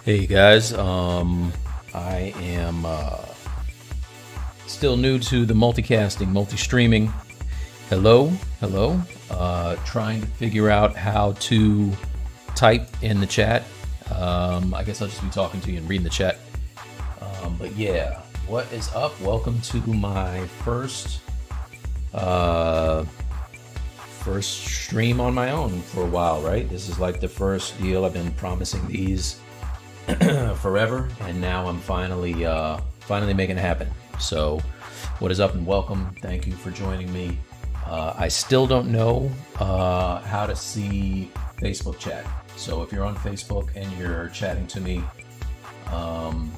Hey guys, I am still new to the multicasting, multi-streaming. Hello. Trying to figure out how to type in the chat. I guess I'll just be talking to you and reading the chat. But yeah, what is up? Welcome to my first stream on my own for a while, right? This is like the first deal. I've been promising these forever, and now I'm finally making it happen. So what is up, and welcome. Thank you for joining me. I still don't know how to see Facebook chat. So if you're on Facebook and you're chatting to me, and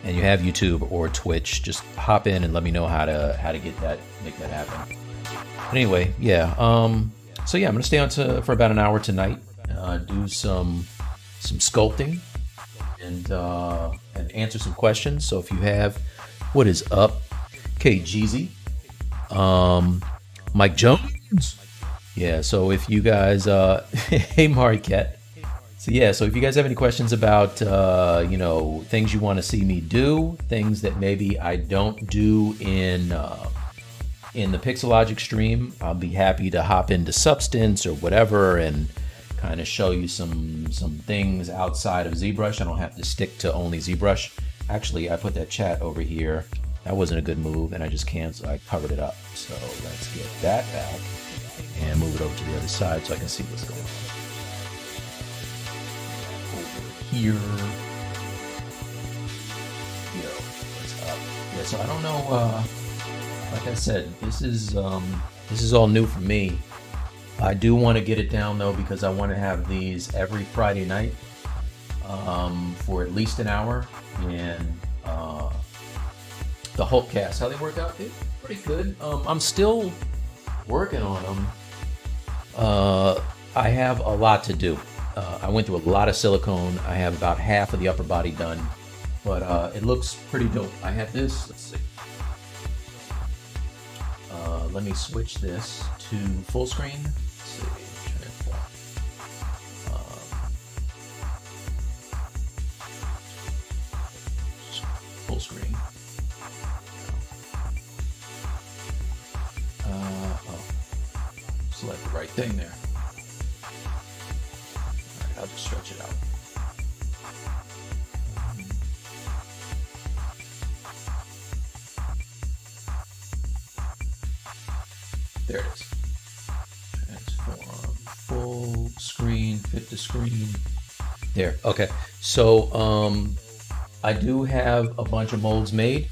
you have YouTube or Twitch, just hop in and let me know how to make that happen. But anyway, yeah. So yeah, I'm gonna stay on for about an hour tonight. Do some sculpting and answer some questions. So if you have, what is up, KGZ, Mike Jones, yeah. So if you guys, hey Mariquette. So yeah. So if you guys have any questions about things you want to see me do, things that maybe I don't do in the Pixelogic stream, I'll be happy to hop into Substance or whatever and kind of show you some things outside of ZBrush. I don't have to stick to only ZBrush. Actually, I put that chat over here. That wasn't a good move, and I just canceled. I covered it up. So let's get that back and move it over to the other side so I can see what's going on. Over here. What's up? Yeah, so I don't know. Like I said, this is all new for me. I do want to get it down though, because I want to have these every Friday night for at least an hour. And the Hulkcast, how they work out, they're pretty good. I'm still working on them. I have a lot to do. I went through a lot of silicone. I have about half of the upper body done, but it looks pretty dope. I have this. Let's see. Let me switch this to full screen. Full screen. Select the right thing there. All right, I'll just stretch it out. There it is. Transform, full screen, fit the screen. There, okay. So I do have a bunch of molds made.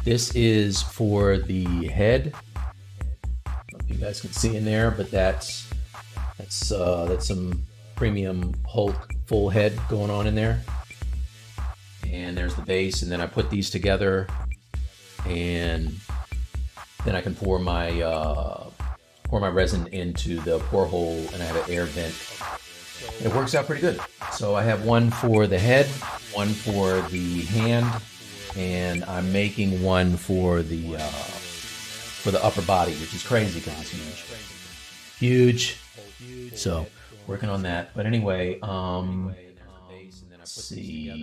This is for the head. I don't know if you guys can see in there, but that's some premium Hulk full head going on in there. And there's the base, and then I put these together, and then I can pour my resin into the pour hole, and I have an air vent. And it works out pretty good. So I have one for the head, one for the hand, and I'm making one for the upper body, which is crazy because it's huge. So working on that. But anyway, let's see. I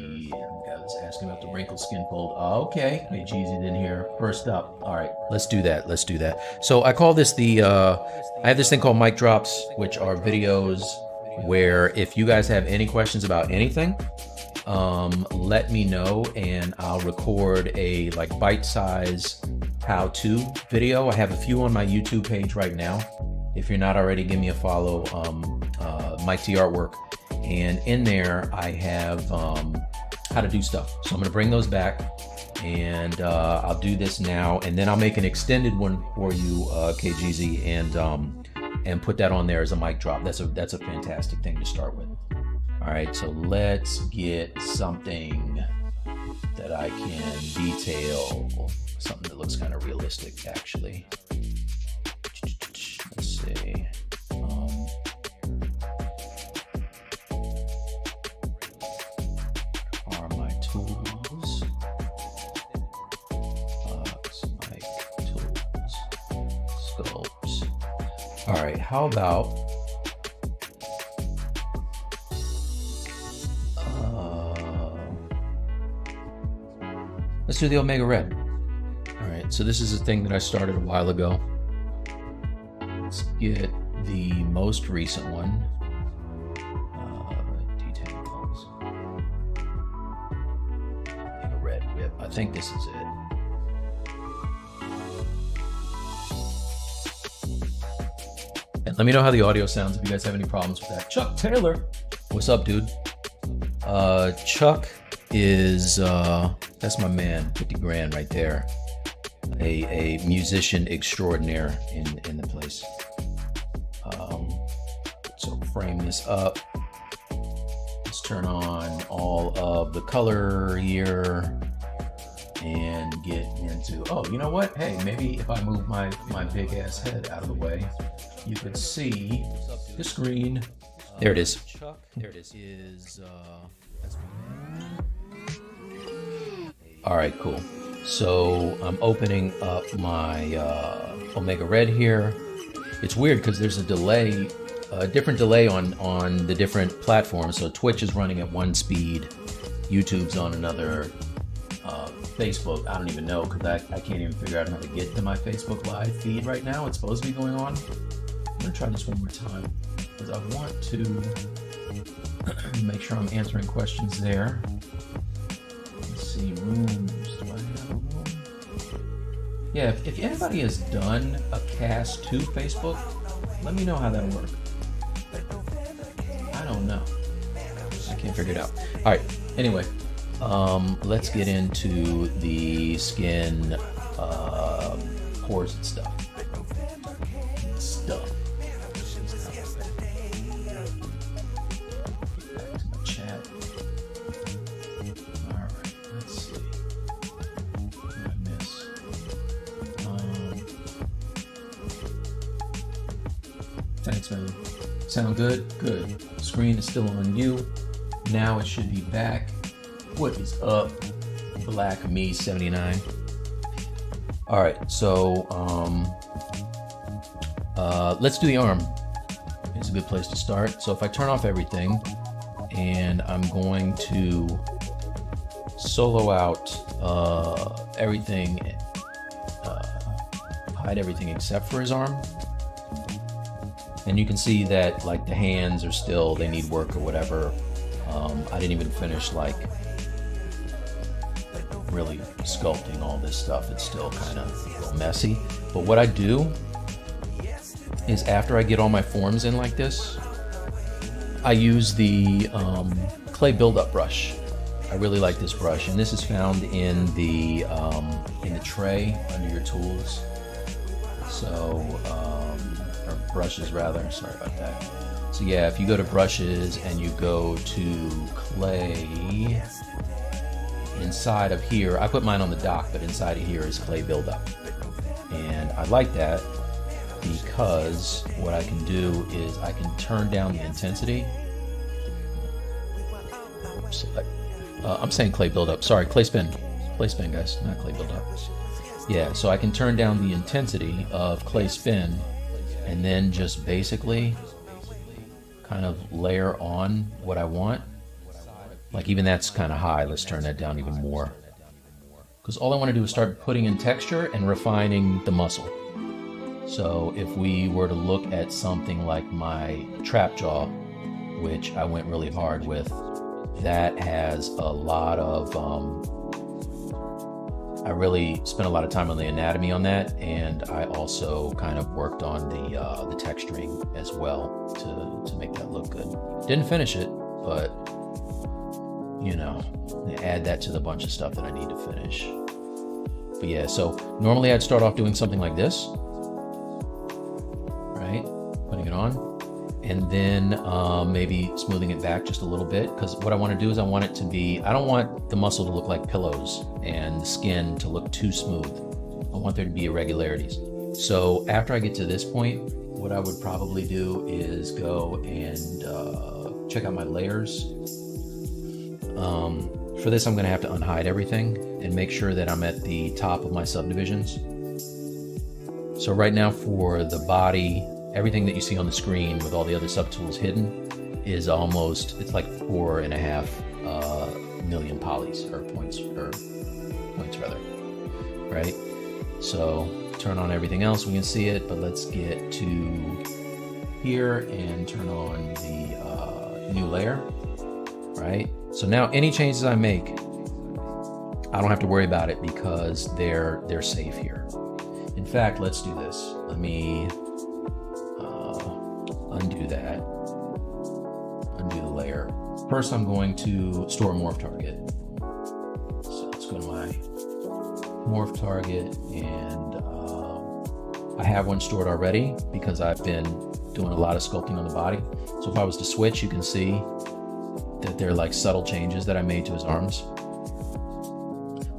was asking about the wrinkled skin fold. Okay, hey, Jeezy's in here. First up. All right, let's do that. So I call this I have this thing called MikeDrops, which are videos where if you guys have any questions about anything, let me know and I'll record a bite-size how-to video. I have a few on my YouTube page right now. If you're not already, give me a follow, Mike T Artwork. And in there, I have how to do stuff. So I'm gonna bring those back, and I'll do this now, and then I'll make an extended one for you, KGZ, and put that on there as a mic drop. That's a fantastic thing to start with. All All right, so let's get something that I can detail, something that looks kind of realistic, actually. Let's see. Are my tools? Mike tools. Sculpts. All right, how about let's do the Omega Red. All right, so this is a thing that I started a while ago. Let's get the most recent one. Details. Omega Red whip. I think this is it. And let me know how the audio sounds if you guys have any problems with that. Chuck Taylor, what's up, dude? Chuck is that's my man, 50 grand right there. A musician extraordinaire in the place. So frame this up. Let's turn on all of the color here and get into, oh, you know what? Hey, maybe if I move my big ass head out of the way, you could see the screen. There it is. There it is. All right, cool. So I'm opening up my Omega Red here. It's weird because there's a delay, a different delay on the different platforms. So Twitch is running at one speed, YouTube's on another, Facebook, I don't even know because I can't even figure out how to get to my Facebook live feed right now. It's supposed to be going on. I'm gonna try this one more time because I want to make sure I'm answering questions there. Let's see, rooms. Do I have a room? Yeah, if anybody has done a cast to Facebook, let me know how that'll work. I don't know. I can't figure it out. All right. Anyway, let's get into the skin pores and stuff. Thanks, man. Sound good? Good. Screen is still on you. Now it should be back. What is up? Black Me 79. All right, so let's do the arm. It's a good place to start. So if I turn off everything, and I'm going to solo out everything, hide everything except for his arm. And you can see that like the hands are still, they need work or whatever. I didn't even finish like really sculpting all this stuff. It's still kind of a little messy. But what I do is after I get all my forms in like this, I use the clay buildup brush. I really like this brush, and this is found in the tray under your tools. So, or brushes rather, sorry about that. So yeah, if you go to brushes and you go to clay, inside of here, I put mine on the dock, but inside of here is clay buildup. And I like that because what I can do is I can turn down the intensity. I'm saying clay buildup, sorry, clay spin. Clay spin, guys, not clay buildup. Yeah, so I can turn down the intensity of clay spin and then just basically kind of layer on what I want. Like even that's kind of high. Let's turn that down even more. Because all I want to do is start putting in texture and refining the muscle. So if we were to look at something like my trap jaw, which I went really hard with, that has a lot of, I really spent a lot of time on the anatomy on that, and I also kind of worked on the texturing as well to make that look good. Didn't finish it, but you know, add that to the bunch of stuff that I need to finish. But yeah, so normally I'd start off doing something like this, right? Putting it on, and then maybe smoothing it back just a little bit, because what I want to do is I want it to be, I don't want the muscle to look like pillows and the skin to look too smooth. I want there to be irregularities. So after I get to this point, what I would probably do is go and check out my layers. For this, I'm going to have to unhide everything and make sure that I'm at the top of my subdivisions. So right now for the body, everything that you see on the screen with all the other subtools hidden is almost, it's like 4.5 million polys, or points rather, right? So turn on everything else, we can see it, but let's get to here and turn on the new layer, right? So now any changes I make, I don't have to worry about it because they're safe here. In fact, let's do this. Let me undo that, undo the layer. First, I'm going to store a morph target. So let's go to my morph target, and I have one stored already because I've been doing a lot of sculpting on the body. So if I was to switch, you can see that they're like subtle changes that I made to his arms.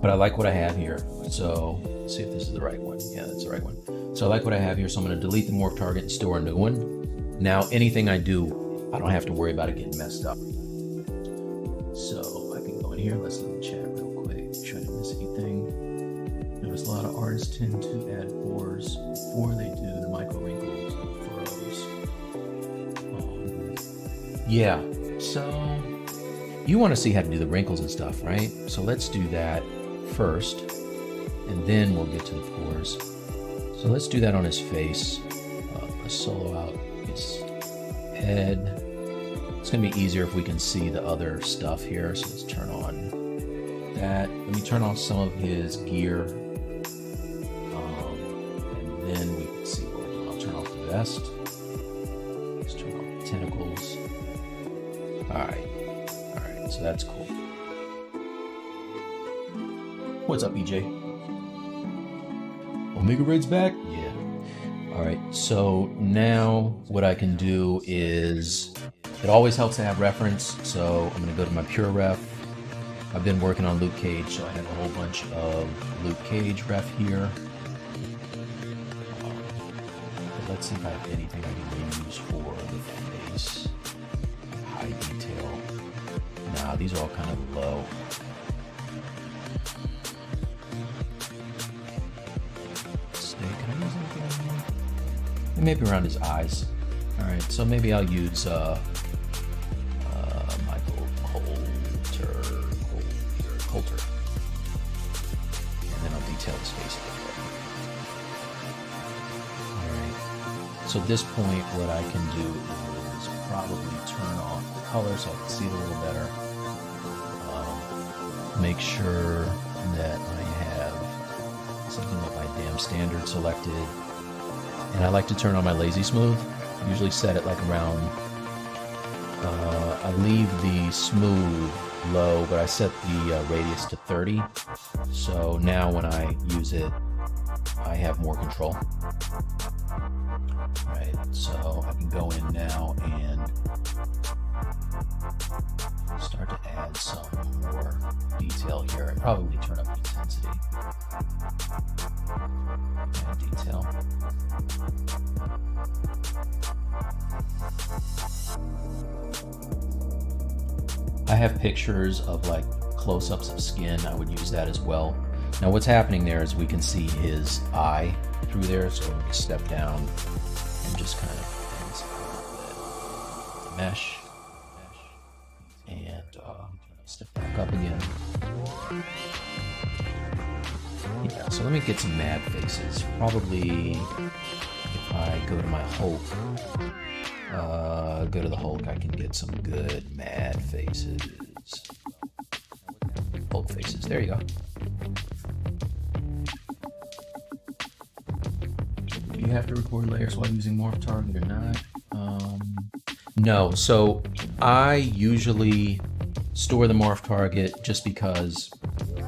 But I like what I have here. So let's see if this is the right one. Yeah, that's the right one. So I like what I have here. So I'm going to delete the morph target and store a new one. Now anything I do, I don't have to worry about it getting messed up. So I can go in here. Let's look at the chat real quick. Make sure I didn't miss anything. Notice a lot of artists tend to add pores before they do the micro wrinkles and furrows. Yeah. So you want to see how to do the wrinkles and stuff, right? So let's do that first, and then we'll get to the pores. So let's do that on his face. Let's solo out his head. It's going to be easier if we can see the other stuff here. So let's turn on that. Let me turn off some of his gear, and then we can see what we're doing. I'll turn off the vest. Let's turn off the tentacles. All right. So that's cool. What's up, EJ? Omega Raid's back? Yeah. All right, so now what I can do is, it always helps to have reference, so I'm gonna go to my pure ref. I've been working on Luke Cage, so I have a whole bunch of Luke Cage ref here. But let's see if I have anything I can use for the face. High detail. Nah, these are all kind of low. Can I use anything on here? Maybe around his eyes. All right, so maybe I'll use Michael Coulter, and then I'll detail his face a little bit. All right. So at this point, what I can do is probably turn off the color so I can see it a little better. Make sure that I have something like my damn standard selected. And I like to turn on my lazy smooth. I usually set it like around, I leave the smooth low, but I set the radius to 30. So now when I use it, I have more control. Right, so I can go in now and start to add some more detail here, and probably turn up the intensity. Add detail. I have pictures of like close-ups of skin. I would use that as well. Now what's happening there is we can see his eye through there, so let me step down and just kind of mesh. And step back up again. Yeah, so let me get some mad faces. Probably if I go to my Hulk, go to the Hulk, I can get some good mad faces. Hulk faces, there you go. Do you have to record layers while using morph target or not? No, so I usually store the morph target just because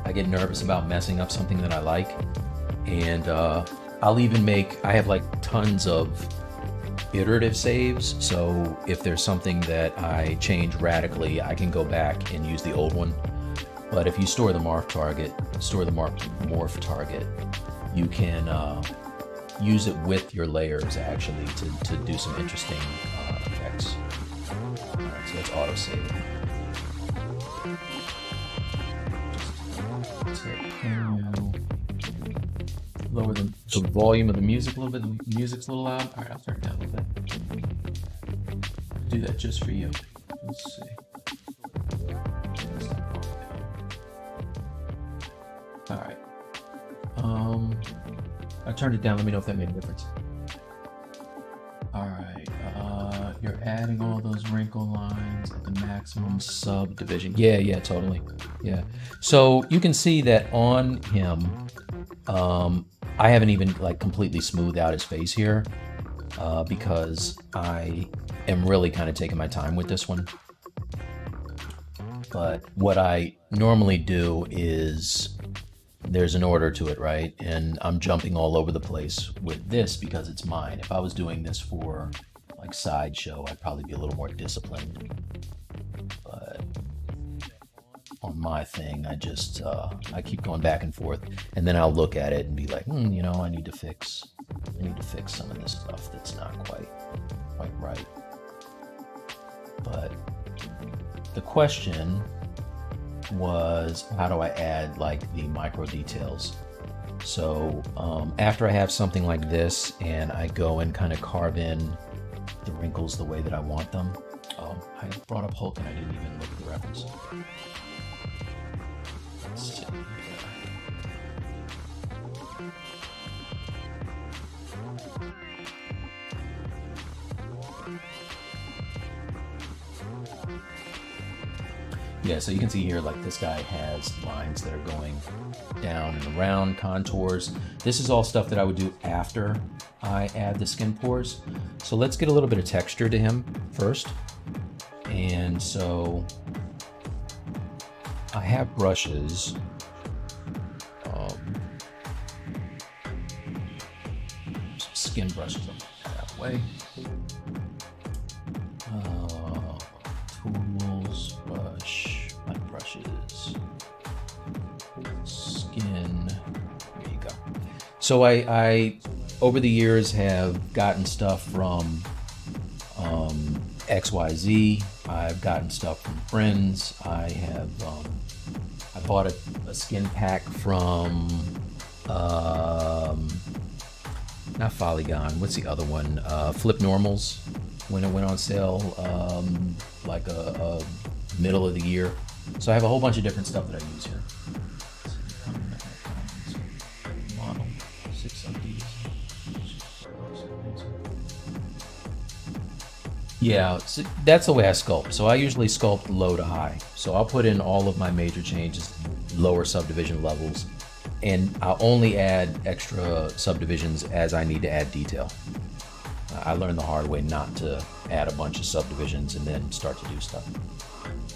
I get nervous about messing up something that I like. And I'll even make, I have like tons of iterative saves. So if there's something that I change radically, I can go back and use the old one. But if you store the morph target, you can use it with your layers actually to do some interesting effects. All right, so let's auto save. Lower the volume of the music a little bit. The music's a little loud. All right, I'll turn it down a little bit. Do that just for you. Let's see. All right. I turned it down. Let me know if that made a difference. All right. You're adding all those wrinkle lines at the maximum subdivision. Yeah, totally. Yeah. So you can see that on him, I haven't even like completely smoothed out his face here because I am really kind of taking my time with this one. But what I normally do is there's an order to it, right? And I'm jumping all over the place with this because it's mine. If I was doing this for like sideshow, I'd probably be a little more disciplined. But on my thing, I just I keep going back and forth, and then I'll look at it and be like, you know, I need to fix some of this stuff that's not quite right. But the question was, how do I add like the micro details? So after I have something like this and I go and kind of carve in the wrinkles the way that I want them. I brought up Hulk and I didn't even look at the reference. Let's see. Yeah, so you can see here, like this guy has lines that are going down and around, contours. This is all stuff that I would do after I add the skin pores. So let's get a little bit of texture to him first. And so I have brushes. Some skin brushes that way. Tools, brush, my brushes, skin. There you go. So I over the years have gotten stuff from XYZ. I've gotten stuff from friends. I have I bought a skin pack from not Polygon. What's the other one? Flip Normals, when it went on sale, like a middle of the year. So I have a whole bunch of different stuff that I use here. Model 6 of these. Yeah, so that's the way I sculpt. So I usually sculpt low to high. So I'll put in all of my major changes, lower subdivision levels, and I'll only add extra subdivisions as I need to add detail. I learned the hard way not to add a bunch of subdivisions and then start to do stuff.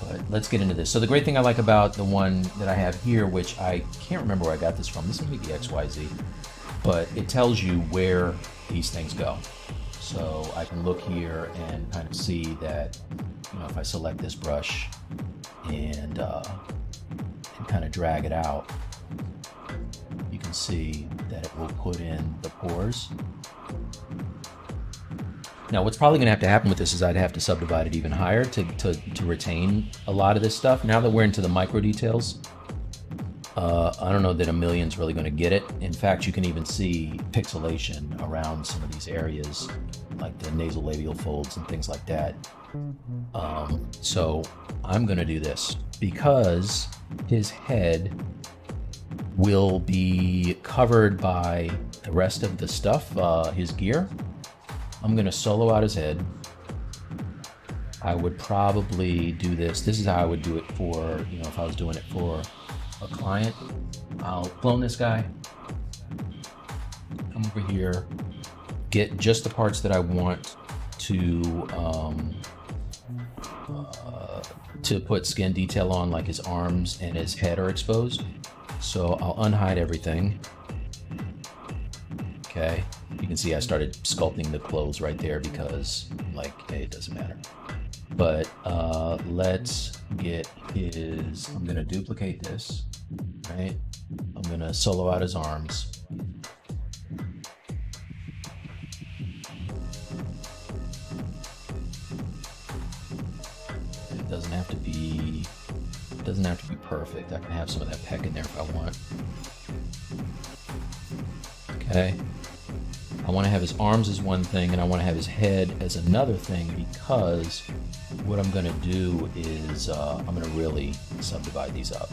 But let's get into this. So the great thing I like about the one that I have here, which I can't remember where I got this from, this may be the XYZ, but it tells you where these things go. So I can look here and kind of see that, you know, if I select this brush and kind of drag it out, you can see that it will put in the pores. Now, what's probably going to happen with this is I'd have to subdivide it even higher to retain a lot of this stuff. Now that we're into the micro details, I don't know that a million's really going to get it. In fact, you can even see pixelation around some of these areas, like the nasolabial folds and things like that. So I'm going to do this because his head will be covered by the rest of the stuff, his gear. I'm going to solo out his head. I would probably do this. This is how I would do it for, you know, if I was doing it for a client. I'll clone this guy, come over here, get just the parts that I want to put skin detail on, like his arms and his head are exposed. So I'll unhide everything. Okay. You can see I started sculpting the clothes right there because like, hey, it doesn't matter. But let's get his, I'm gonna duplicate this, right? I'm gonna solo out his arms. It doesn't have to be perfect. I can have some of that pec in there if I want. Okay. I want to have his arms as one thing, and I want to have his head as another thing, because what I'm going to do is I'm going to really subdivide these up.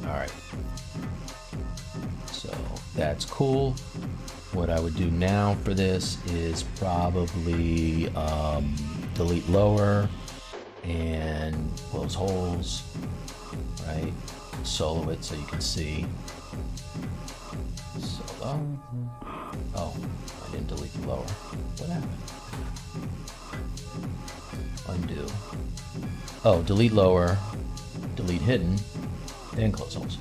All right. So that's cool. What I would do now for this is probably delete lower and close holes, right? Solo it so you can see. Solo. Oh, I didn't delete the lower. What happened? Undo. Oh, delete lower, delete hidden, then close holes.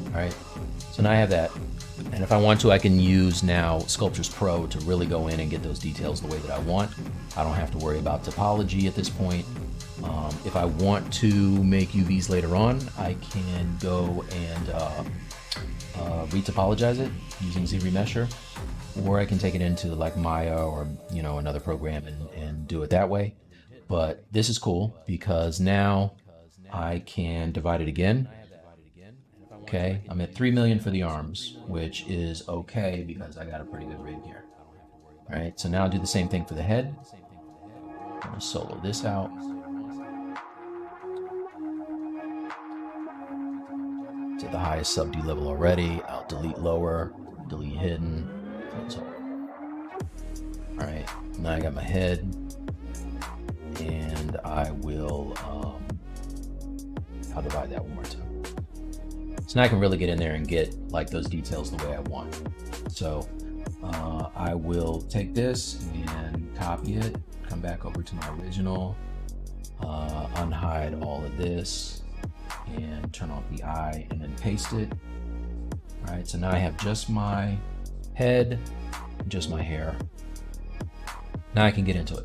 All right, so now I have that. And if I want to, I can use now Sculptris Pro to really go in and get those details the way that I want. I don't have to worry about topology at this point. If I want to make UVs later on, I can go and retopologize it using Z-Remesher, or I can take it into like Maya or another program and do it that way. But this is cool because now I can divide it again. Okay, I'm at 3 million for the arms, which is okay because I got a pretty good rig here. All right, so now I'll do the same thing for the head. I'm gonna solo this out. To the highest sub D level already. I'll delete lower, delete hidden, close all. All right, now I got my head, and I will, I'll divide that one more time. So now I can really get in there and get like those details the way I want. So I will take this and copy it, come back over to my original, unhide all of this, and turn off the eye, and then paste it. All right, so now I have just my head, just my hair. Now I can get into it.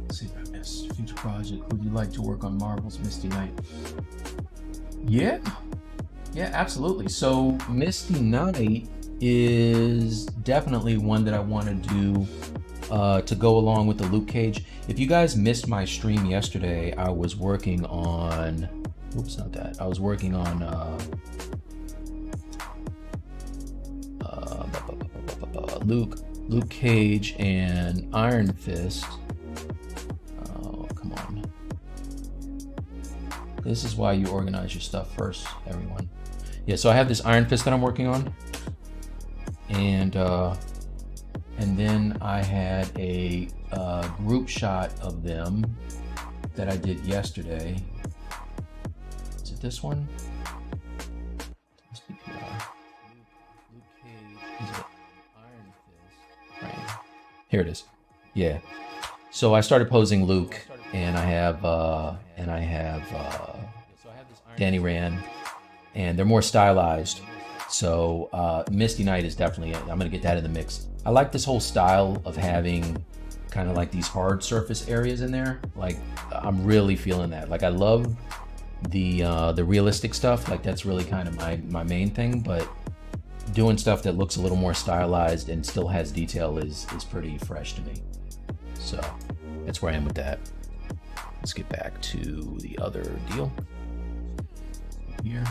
Let's see if I missed future project. Would you like to work on Marvel's Misty Knight? Yeah, absolutely. So Misty Knight is definitely one that I want to do to go along with the Luke Cage. If you guys missed my stream yesterday, I was working on, oops, not that. I was working on Luke Cage and Iron Fist. Oh, come on. This is why you organize your stuff first, everyone. Yeah, so I have this Iron Fist that I'm working on. And then I had a group shot of them that I did yesterday. Is it this one? This PPR. Luke Cage. Is it Iron Fist? Right. Here it is. Yeah. So I started posing Luke, and I have Danny Rand, and they're more stylized. So Misty Knight is definitely, I'm gonna get that in the mix. I like this whole style of having kind of like these hard surface areas in there. Like I'm really feeling that. Like I love the realistic stuff. Like that's really kind of my main thing, but doing stuff that looks a little more stylized and still has detail is pretty fresh to me. So that's where I am with that. Let's get back to the other deal here.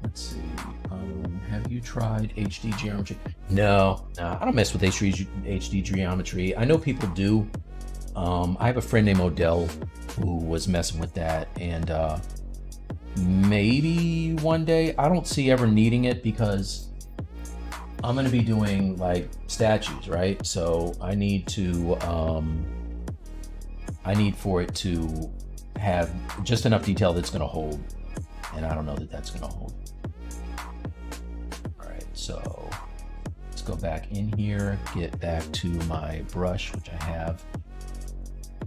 Let's see. Have you tried HD geometry? No, I don't mess with HD geometry. I know people do. I have a friend named Odell who was messing with that, and maybe one day. I don't see ever needing it because I'm going to be doing like statues, right? So I need to. I need for it to have just enough detail that's going to hold, and I don't know that that's going to hold. So let's go back in here, get back to my brush, which I have.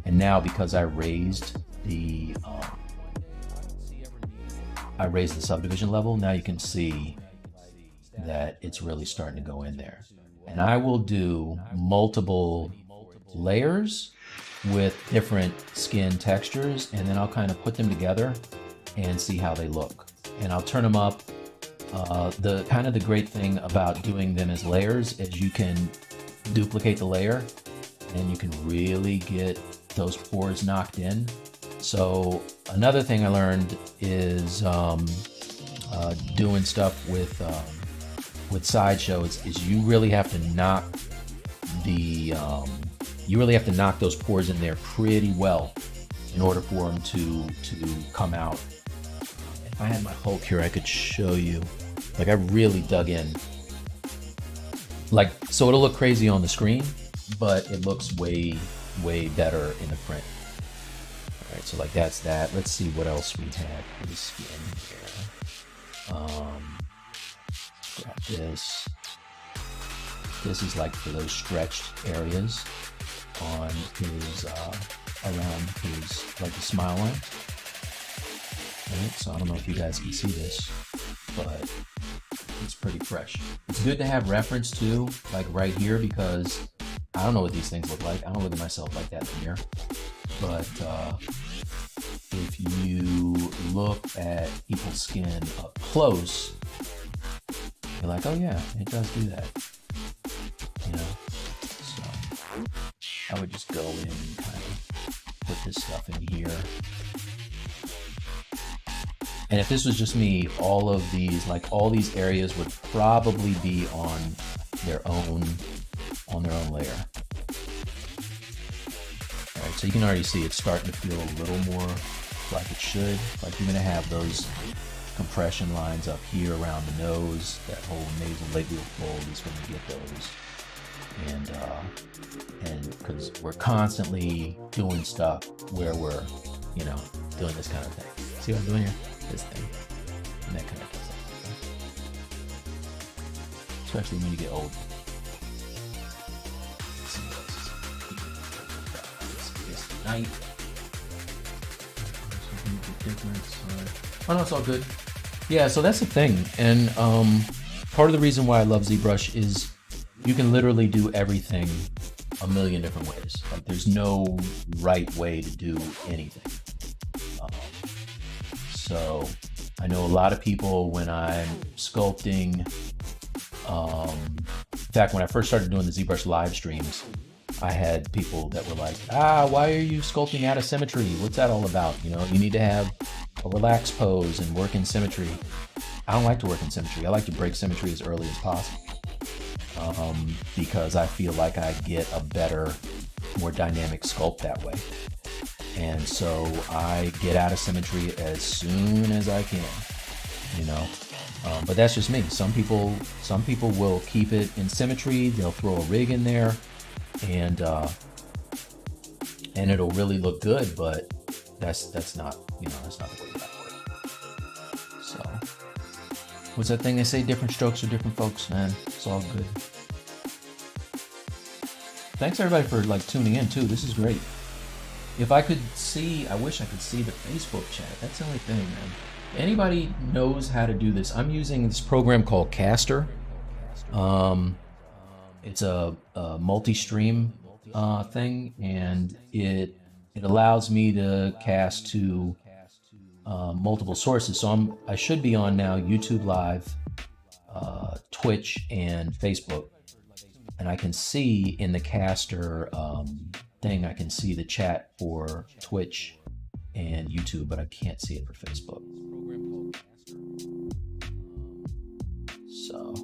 And now because I raised the I raise the subdivision level, now you can see that it's really starting to go in there. And I will do multiple layers with different skin textures, and then I'll kind of put them together and see how they look. And I'll turn them up. The great thing about doing them as layers is you can duplicate the layer and you can really get those pores knocked in. So another thing I learned is doing stuff with Sideshow is you really have to knock those pores in there pretty well in order for them to come out. If I had my Hulk here, I could show you. Like, I really dug in. Like, so it'll look crazy on the screen, but it looks way, way better in the print. All right, so like that's that. Let's see what else we had for the skin here. Grab this. This is like for those stretched areas on his, around his, like the smile line. Right, so I don't know if you guys can see this, but it's pretty fresh. It's good to have reference to, like right here, because I don't know what these things look like. I don't look at myself like that in the mirror. But if you look at people's skin up close, you're like, oh yeah, it does do that. You know? So I would just go in and kind of put this stuff in here. And if this was just me, all of these, like all these areas would probably be on their own layer. All right, so you can already see it's starting to feel a little more like it should. Like you're gonna have those compression lines up here around the nose. That whole nasal labial fold is gonna get those. And because we're constantly doing stuff where we're, you know, doing this kind of thing. See what I'm doing here? This thing. And that kind of stuff. Especially when you get old. This night. Oh no, it's all good. Yeah, so that's the thing. And part of the reason why I love ZBrush is you can literally do everything a million different ways. Like there's no right way to do anything. So I know a lot of people when I'm sculpting, in fact, when I first started doing the ZBrush live streams, I had people that were like, why are you sculpting out of symmetry? What's that all about? You know, you need to have a relaxed pose and work in symmetry. I don't like to work in symmetry. I like to break symmetry as early as possible. Because I feel like I get a better, more dynamic sculpt that way. And so I get out of symmetry as soon as I can, you know. But that's just me. Some people will keep it in symmetry. They'll throw a rig in there, and it'll really look good. But that's not, you know, that's not the way that works. So what's that thing they say? Different strokes for different folks, man. It's all good. Thanks everybody for like tuning in too. This is great. If I could see, I wish I could see the Facebook chat. That's the only thing, man. Anybody knows how to do this? I'm using this program called Caster. It's a multi-stream thing, and it allows me to cast to multiple sources. So I should be on now YouTube Live, Twitch, and Facebook. And I can see in the Caster thing, I can see the chat for Twitch and YouTube, but I can't see it for Facebook. So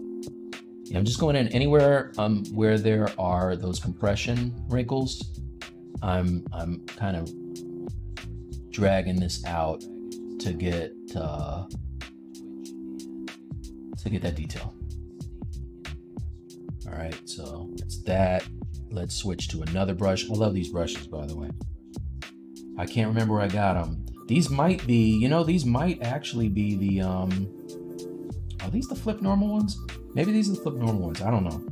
yeah, I'm just going in anywhere where there are those compression wrinkles. I'm kind of dragging this out to get that detail. All right, so it's that. Let's switch to another brush. I love these brushes, by the way. I can't remember where I got them. These might be, you know, these might actually be the, are these the flip normal ones? Maybe these are the flip normal ones. I don't know.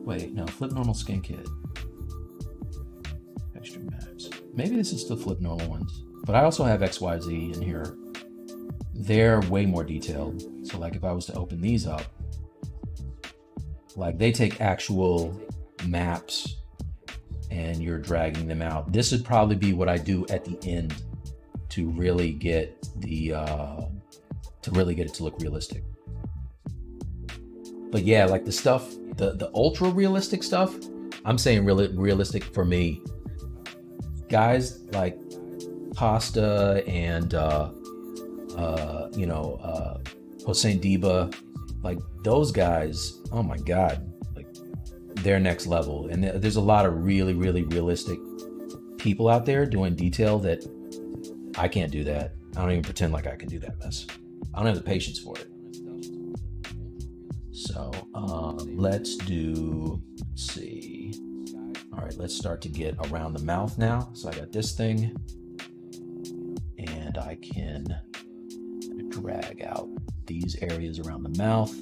Wait, no, flip normal skin kit. Extra maps. Maybe this is the flip normal ones. But I also have XYZ in here. they're way more detailed. So like if I was to open these up, like they take actual maps and you're dragging them out. This would probably be what I do at the end to really get the it to look realistic. But yeah, like the stuff, the ultra realistic stuff, I'm saying realistic for me. Guys like Pasta and Hossein Diba, like those guys, oh my God, like they're next level. And there's a lot of really, really realistic people out there doing detail that I can't do that. I don't even pretend like I can do that mess. I don't have the patience for it. So let's see. All right, let's start to get around the mouth now. So I got this thing and I can drag out these areas around the mouth.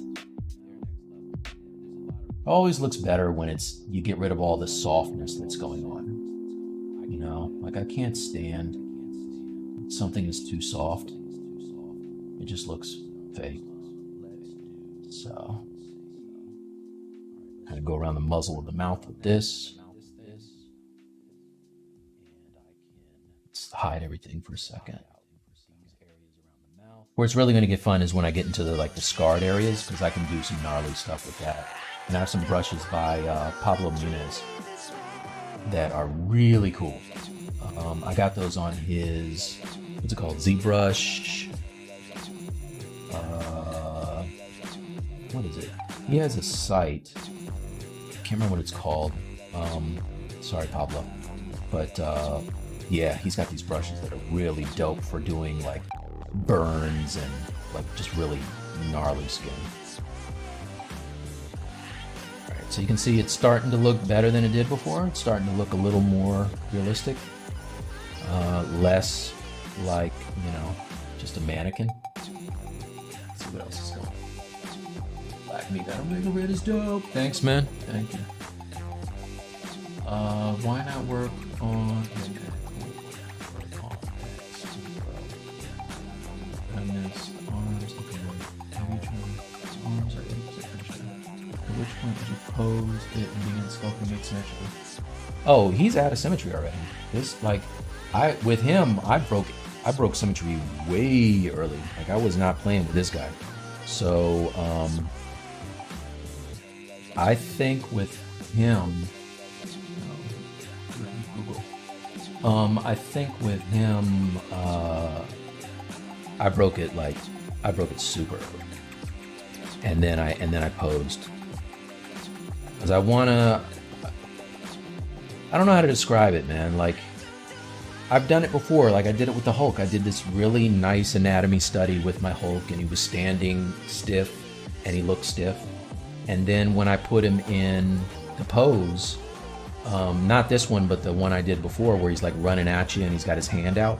Always looks better when you get rid of all the softness that's going on. You know, like I can't stand something is too soft. It just looks fake. So kind of go around the muzzle of the mouth with this. Let's hide everything for a second. Where it's really going to get fun is when I get into the scarred areas, because I can do some gnarly stuff with that. And I have some brushes by Pablo Munez that are really cool. I got those on his, what's it called, ZBrush. What is it? He has a site. I can't remember what it's called. Sorry, Pablo. But yeah, he's got these brushes that are really dope for doing like burns and like just really gnarly skin. All right, so you can see it's starting to look better than it did before. It's starting to look a little more realistic. Less like, just a mannequin. Let's see what else is going on. Black meat, that Omega Red is dope. Thanks, man. Thank you. Why not work on arms? Okay, arms are 80%. At which point did you pose it and begin sculpting it symmetrically? Oh, he's out of symmetry already. This with him, I broke symmetry way early. Like I was not playing with this guy. So I think with him, I think with him, I broke it super early, and then I posed, because I don't know how to describe it, man. Like I've done it before. Like I did it with the Hulk. I did this really nice anatomy study with my Hulk, and he was standing stiff, and he looked stiff. And then when I put him in the pose, not this one, but the one I did before, where he's like running at you and he's got his hand out,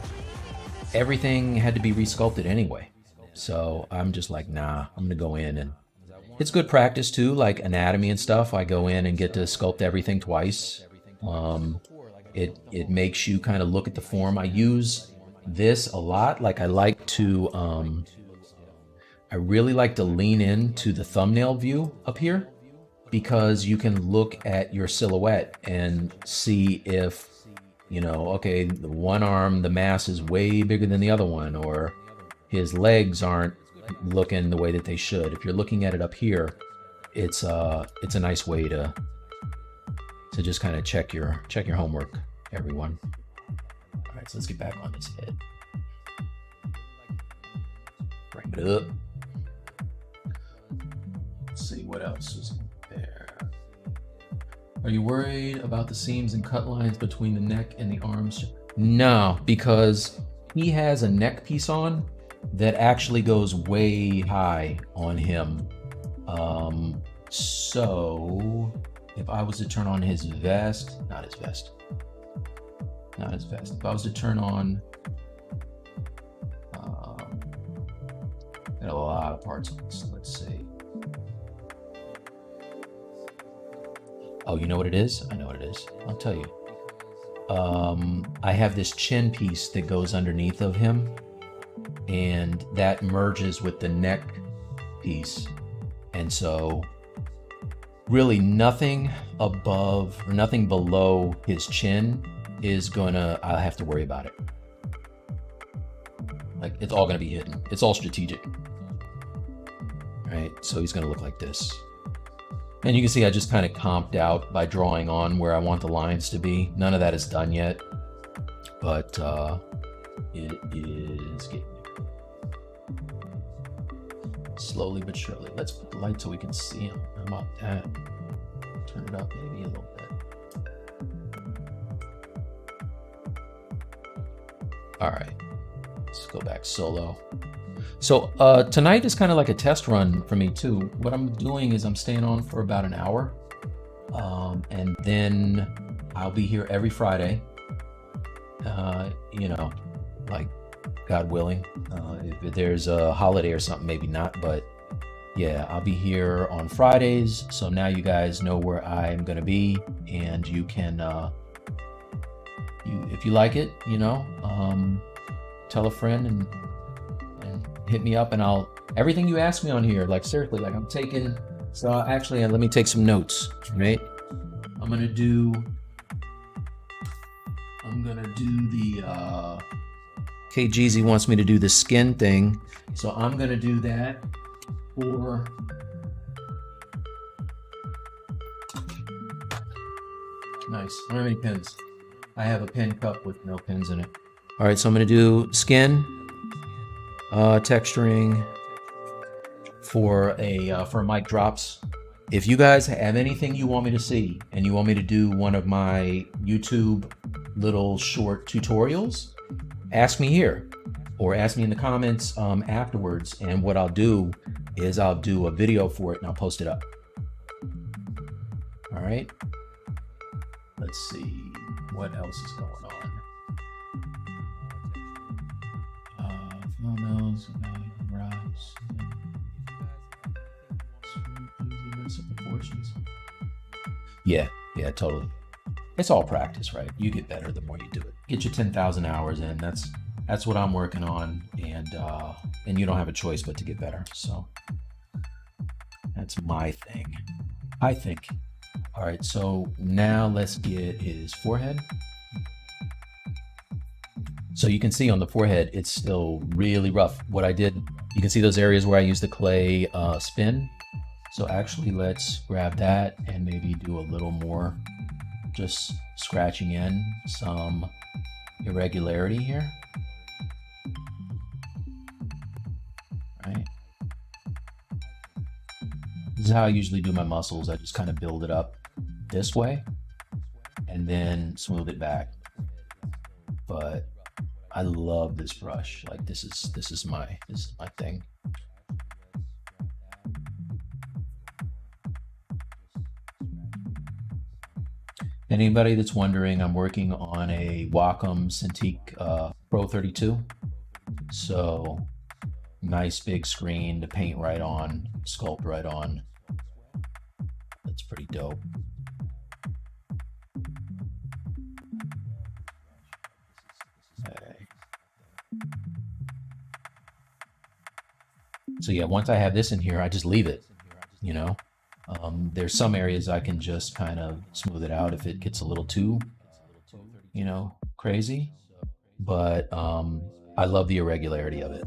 everything had to be resculpted anyway. So I'm just like, nah, I'm gonna go in, and it's good practice too, like anatomy and stuff. I go in and get to sculpt everything twice. It makes you kind of look at the form. I use this a lot. Like I really like to lean into the thumbnail view up here, because you can look at your silhouette and see if, okay, the one arm, the mass is way bigger than the other one, or his legs aren't looking the way that they should. If you're looking at it up here, it's a nice way to just kind of check your homework, everyone. All right, so let's get back on this head. Bring it up. Let's see what else is there. Are you worried about the seams and cut lines between the neck and the arms? No, because he has a neck piece on that actually goes way high on him. So if I was to turn on his vest, not his vest. If I was to turn on, got a lot of parts on this. Let's see. Oh, you know what it is? I know what it is. I'll tell you. I have this chin piece that goes underneath of him. and that merges with the neck piece. And so really nothing above or nothing below his chin is I'll have to worry about it. Like, it's all gonna be hidden. It's all strategic. Right, so he's gonna look like this. And you can see I just kind of comped out by drawing on where I want the lines to be. None of that is done yet, but it is getting there. Slowly but surely. Let's put the light so we can see him. How about that? Turn it up maybe a little bit. All right, let's go back solo. So tonight is kind of like a test run for me too. What I'm doing is I'm staying on for about an hour, and then I'll be here every Friday. You know, like, God willing, if there's a holiday or something, maybe not, but yeah, I'll be here on Fridays. So now you guys know where I'm gonna be, and you can, if you like it, you know, tell a friend and hit me up, and everything you ask me on here, like, seriously, like, I'm taking, so actually, let me take some notes, right? I'm gonna do the, KGZ wants me to do the skin thing, so I'm gonna do that for, nice, I don't have any pens. I have a pen cup with no pens in it. All right, so I'm gonna do skin, texturing for MikeDrops. If you guys have anything you want me to see and you want me to do one of my YouTube little short tutorials, ask me here or ask me in the comments afterwards, and what I'll do is I'll do a video for it and I'll post it up. All right, let's see what else is going on. Yeah, totally. It's all practice, right? You get better the more you do it. Get your 10,000 hours in. That's what I'm working on, and you don't have a choice but to get better. So that's my thing, I think. All right, so now let's get his forehead. So you can see on the forehead, it's still really rough. What I did, you can see those areas where I used the clay spin. So actually, let's grab that and maybe do a little more, just scratching in some irregularity here. Right. This is how I usually do my muscles. I just kind of build it up this way and then smooth it back. But I love this brush. Like, this is my thing. Anybody that's wondering, I'm working on a Wacom Cintiq Pro 32. So nice big screen to paint right on, sculpt right on. That's pretty dope. Okay. So yeah, once I have this in here, I just leave it, you know. There's some areas I can just kind of smooth it out if it gets a little too, you know, crazy. But I love the irregularity of it.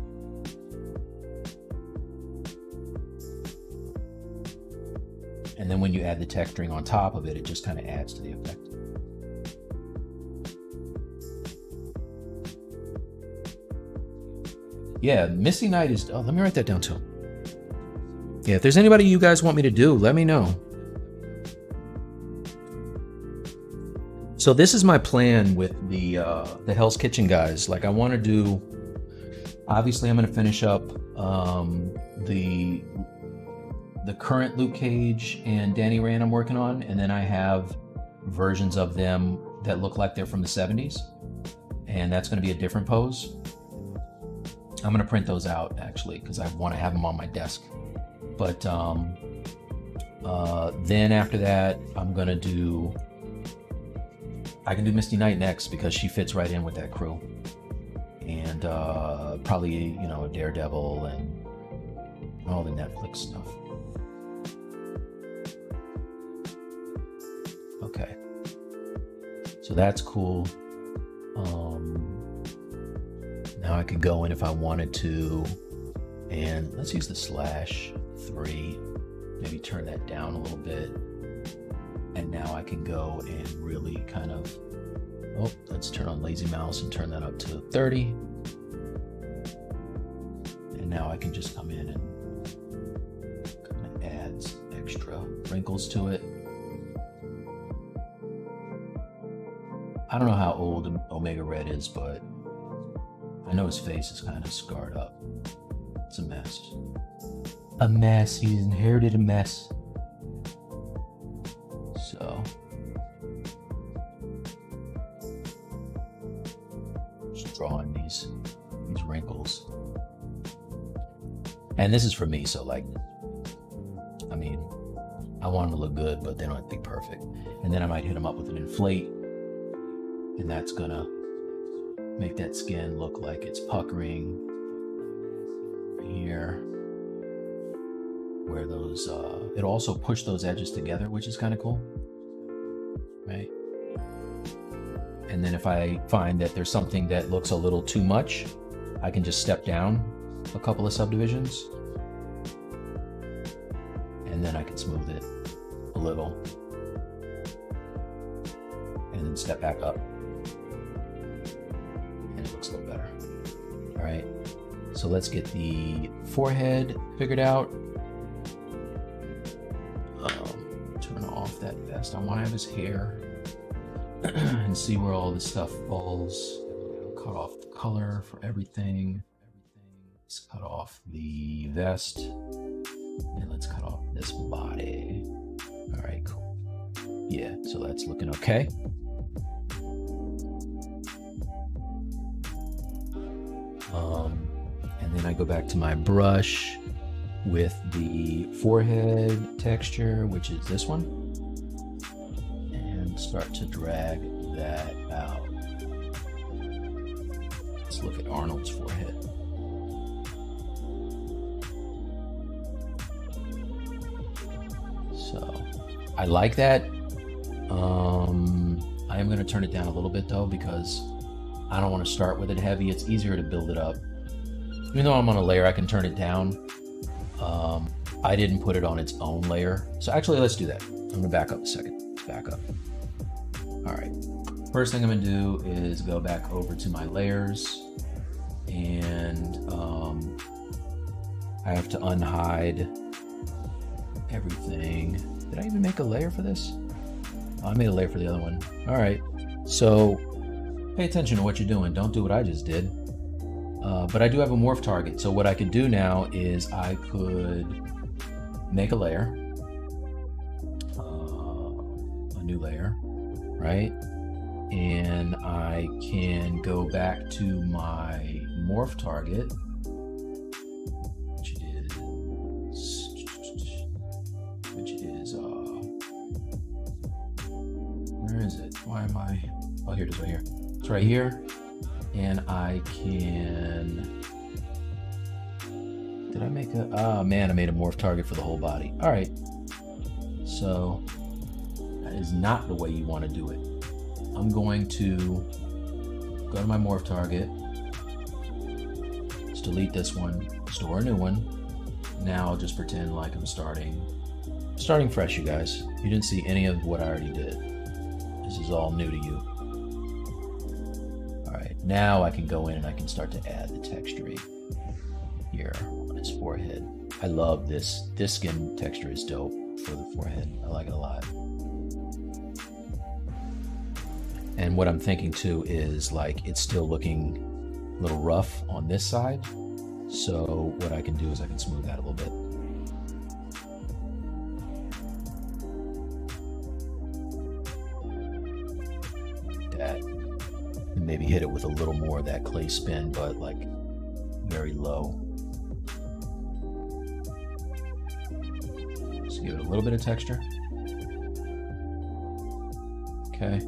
And then when you add the texturing on top of it, it just kind of adds to the effect. Yeah, Misty Night is, oh, let me write that down too. Yeah, if there's anybody you guys want me to do, let me know. So this is my plan with the Hell's Kitchen guys. Like, I want to do, obviously I'm going to finish up the current Luke Cage and Danny Rand I'm working on, and then I have versions of them that look like they're from the 70s, and that's going to be a different pose. I'm going to print those out actually because I want to have them on my desk. But then after that, I can do Misty Night next because she fits right in with that crew. and probably, you know, a Daredevil and all the Netflix stuff. Okay, so that's cool. Now I could go in if I wanted to, and let's use the /3, maybe turn that down a little bit. And now I can go and really kind of, oh, let's turn on lazy mouse and turn that up to 30. And now I can just come in and kind of add extra wrinkles to it. I don't know how old Omega Red is, but I know his face is kind of scarred up. It's a mess. A mess. He's inherited a mess. So, just drawing these wrinkles. And this is for me, so like, I mean, I want them to look good, but they don't have to be perfect. And then I might hit them up with an inflate, and that's gonna make that skin look like it's puckering here, where those, it'll also push those edges together, which is kind of cool, right? And then if I find that there's something that looks a little too much, I can just step down a couple of subdivisions, and then I can smooth it a little, and then step back up, and it looks a little better. All right, so let's get the forehead figured out. Turn off that vest. I want to have his hair and see where all this stuff falls. Cut off the color for everything. Let's cut off the vest, and let's cut off this body. All right, cool. Yeah, so that's looking okay. And then I go back to my brush with the forehead texture, which is this one, and start to drag that out. Let's look at Arnold's forehead. So I like that. I am going to turn it down a little bit though, because I don't want to start with it heavy. It's easier to build it up. Even though I'm on a layer, I can turn it down. I didn't put it on its own layer. So actually, let's do that. I'm gonna back up a second. Let's back up. All right. First thing I'm gonna do is go back over to my layers, and I have to unhide everything. Did I even make a layer for this? Oh, I made a layer for the other one. All right. So pay attention to what you're doing. Don't do what I just did. But I do have a morph target. So what I could do now is I could make a layer, a new layer, right? And I can go back to my morph target, which is, where is it? Why am I, oh, here it is right here. It's right here. And I can, did I make a, oh man, I made a morph target for the whole body. All right, so that is not the way you want to do it. I'm going to go to my morph target, let's delete this one, store a new one. Now I'll just pretend like I'm starting fresh, you guys. You didn't see any of what I already did. This is all new to you. Now I can go in and I can start to add the texture here on his forehead. I love this. This skin texture is dope for the forehead. I like it a lot. And what I'm thinking too is like it's still looking a little rough on this side. So what I can do is I can smooth that a little bit. That. And maybe hit it with a little more of that clay spin, but like very low. Just give it a little bit of texture. Okay.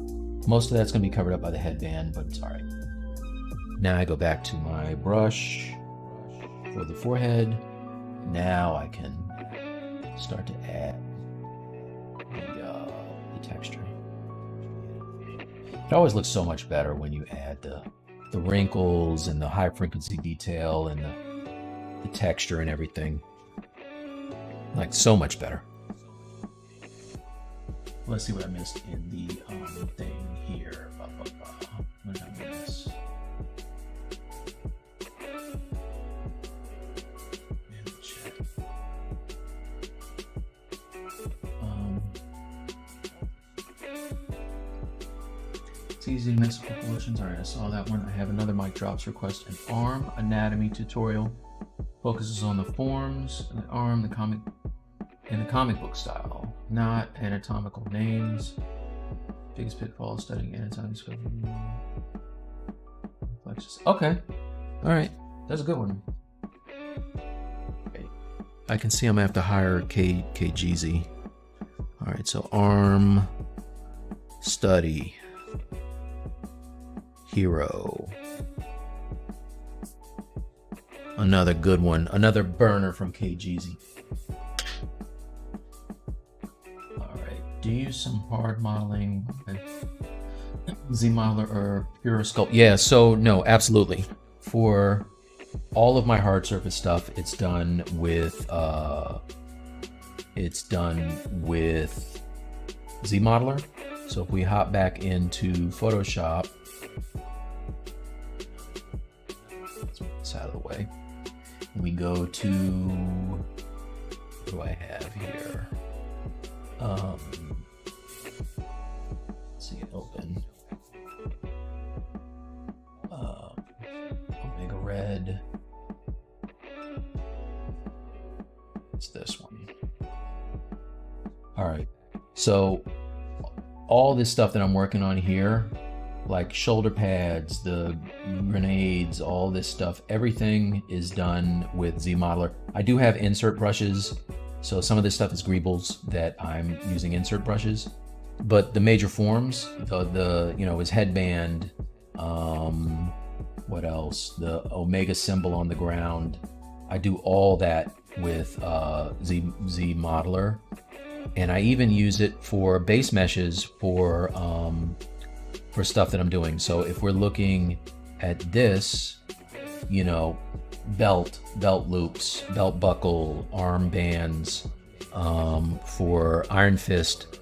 Most of that's going to be covered up by the headband, but it's all right. Now I go back to my brush for the forehead. Now I can start to add the texture. It always looks so much better when you add the wrinkles and the high frequency detail and the texture and everything. Like, so much better. Let's see what I missed in the thing here. What did I miss? It's easy to mess with proportions. All right, I saw that one. I have another MikeDrops request. An arm anatomy tutorial focuses on the forms of the arm, in the comic book style, not anatomical names. Biggest pitfall studying anatomy. Okay, all right, that's a good one. Okay. I can see I'm gonna have to hire KGZ. All right, so arm study hero. Another good one, another burner from KGZ. All right, do you use some hard modeling, Z modeler or pure sculpt? Yeah, so no, absolutely. For all of my hard surface stuff, it's done with Z modeler. So if we hop back into Photoshop, let's move this out of the way. We go to, what do I have here? Let's see it open. Omega Red. It's this one. All right. So all this stuff that I'm working on here, like shoulder pads, the grenades, all this stuff, everything is done with Z modeler. I do have insert brushes, so some of this stuff is greebles that I'm using insert brushes, but the major forms, his headband, what else, the Omega symbol on the ground, I do all that with Z modeler, and I even use it for base meshes for stuff that I'm doing. So if we're looking at this, belt loops, belt buckle, arm bands, for Iron Fist,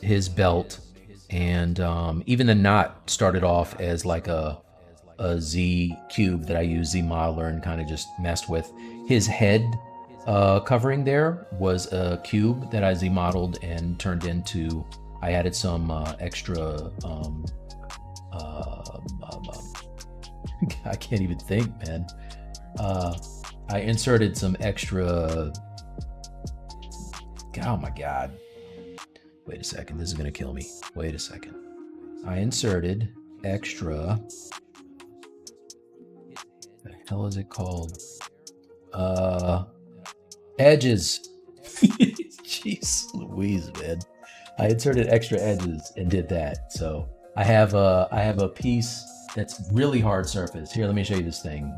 his belt, and even the knot started off as like a Z cube that I use Z modeler and kind of just messed with. His head covering there was a cube that I Z modeled and turned into, I added some extra, I can't even think, man. I inserted some extra, oh my God. Wait a second, this is gonna kill me. Wait a second. I inserted extra, what the hell is it called? Edges. Jeez Louise, man. I inserted extra edges and did that. So I have a piece that's really hard surface. Here, let me show you this thing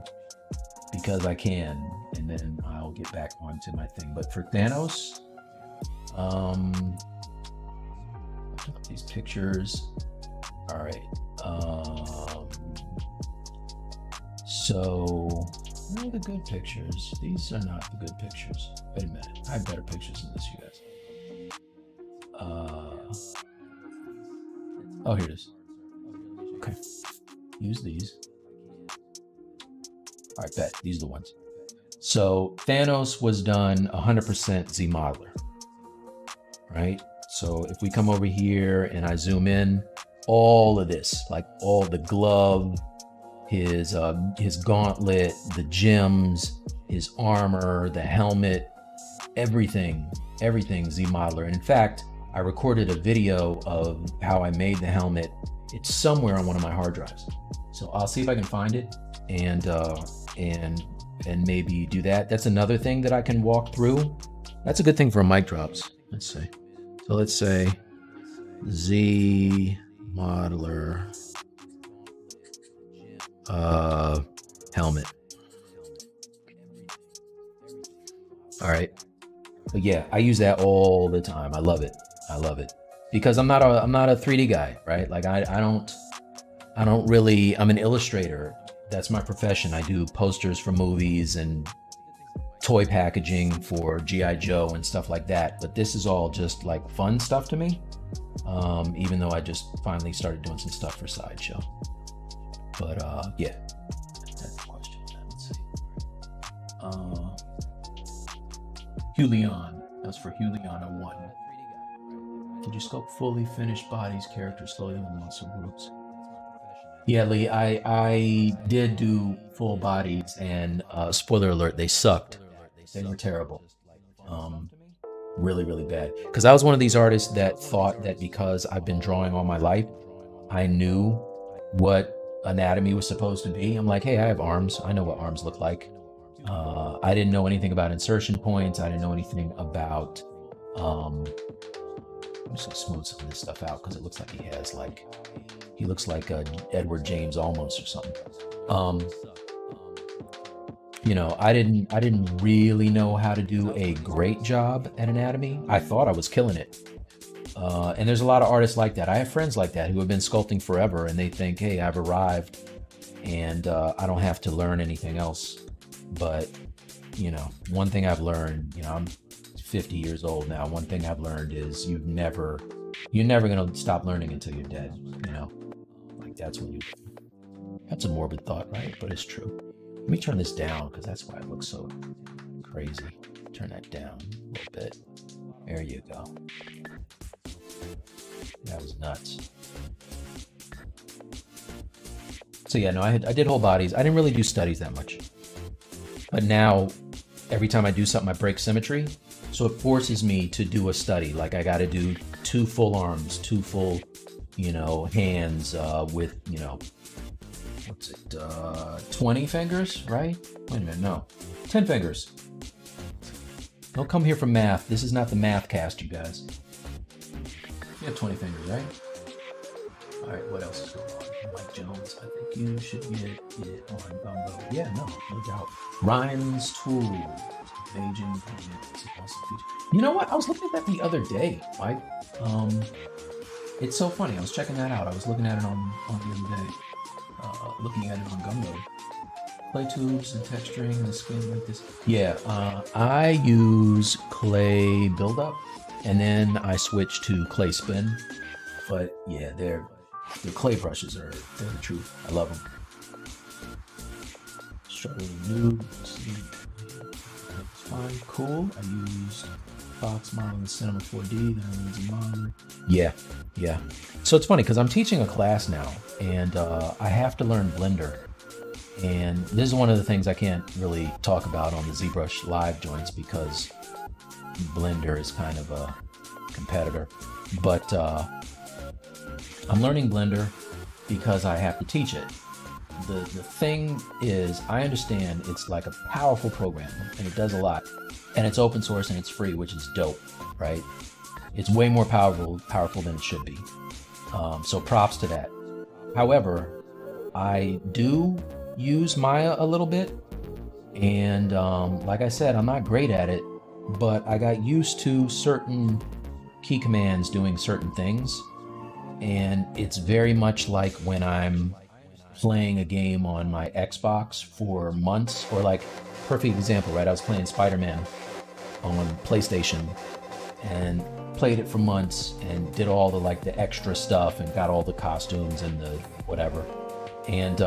because I can, and then I'll get back onto my thing. But for Thanos, these pictures. All right. So where are the good pictures? These are not the good pictures. Wait a minute. I have better pictures than this, you guys. Oh, here it is. Okay. Use these. All right, bet. These are the ones. So Thanos was done 100% Z modeler, right? So if we come over here and I zoom in, all of this, like all the glove, his gauntlet, the gems, his armor, the helmet, everything Z modeler. And in fact, I recorded a video of how I made the helmet. It's somewhere on one of my hard drives. So I'll see if I can find it and maybe do that. That's another thing that I can walk through. That's a good thing for MikeDrops. Let's see. So let's say Z modeler helmet. All right. But yeah, I use that all the time. I love it. I love it because I'm not a 3D guy, right? Like I don't really, I'm an illustrator. That's my profession. I do posters for movies and toy packaging for G.I. Joe and stuff like that. But this is all just like fun stuff to me. Even though I just finally started doing some stuff for Sideshow. But yeah, that's the question. Let's see. Hulion. That's for Hulion 01. Did you sculpt fully finished bodies, characters slowly in muscle groups? Yeah, Lee, I did do full bodies, and spoiler alert, they sucked. They were terrible. Really, really bad. Because I was one of these artists that thought that because I've been drawing all my life, I knew what anatomy was supposed to be. I'm like, hey, I have arms. I know what arms look like. I didn't know anything about insertion points. I didn't know anything about, I'm just gonna smooth some of this stuff out because it looks like he looks like Edward James almost or something. You know, I didn't really know how to do a great job at anatomy. I thought I was killing it. And there's a lot of artists like that. I have friends like that who have been sculpting forever and they think, hey, I've arrived and I don't have to learn anything else. But, you know, one thing I've learned, you know, I'm 50 years old now. One thing I've learned is you're never going to stop learning until you're dead, you know, like that's a morbid thought, right? But it's true. Let me turn this down because that's why it looks so crazy. Turn that down a little bit. There you go. That was nuts. So yeah, no, I did whole bodies. I didn't really do studies that much. But now, every time I do something, I break symmetry. So it forces me to do a study. Like I got to do 2 full arms, 2 full, you know, hands with, you know, what's it, 20 fingers, right? Wait a minute, no, 10 fingers. Don't come here for math. This is not the math cast, you guys. You have 20 fingers, right? All right, what else is going on? Mike Jones, I think you should get it on Gumbo. Yeah, no doubt. Ryan's Tool. Aging. You know what? I was looking at that the other day, Mike. It's so funny. I was checking that out. I was looking at it on the other day. Looking at it on Gumbo. Clay tubes and texturing the skin like this. Yeah, I use clay buildup and then I switch to clay spin. But yeah, the clay brushes they're the truth. I love them. Struggling nude. Fine, cool. I used Fox model in Cinema 4D. Yeah. So it's funny because I'm teaching a class now, and I have to learn Blender. And this is one of the things I can't really talk about on the ZBrush live joints because Blender is kind of a competitor. But I'm learning Blender because I have to teach it. The thing is, I understand it's like a powerful program and it does a lot, and it's open source and it's free, which is dope, right? It's way more powerful than it should be. So props to that. However, I do use Maya a little bit, and like I said, I'm not great at it, but I got used to certain key commands doing certain things, and it's very much like when I'm playing a game on my Xbox for months, or like, perfect example, right? I was playing Spider-Man on PlayStation and played it for months and did all the extra stuff and got all the costumes and the whatever. And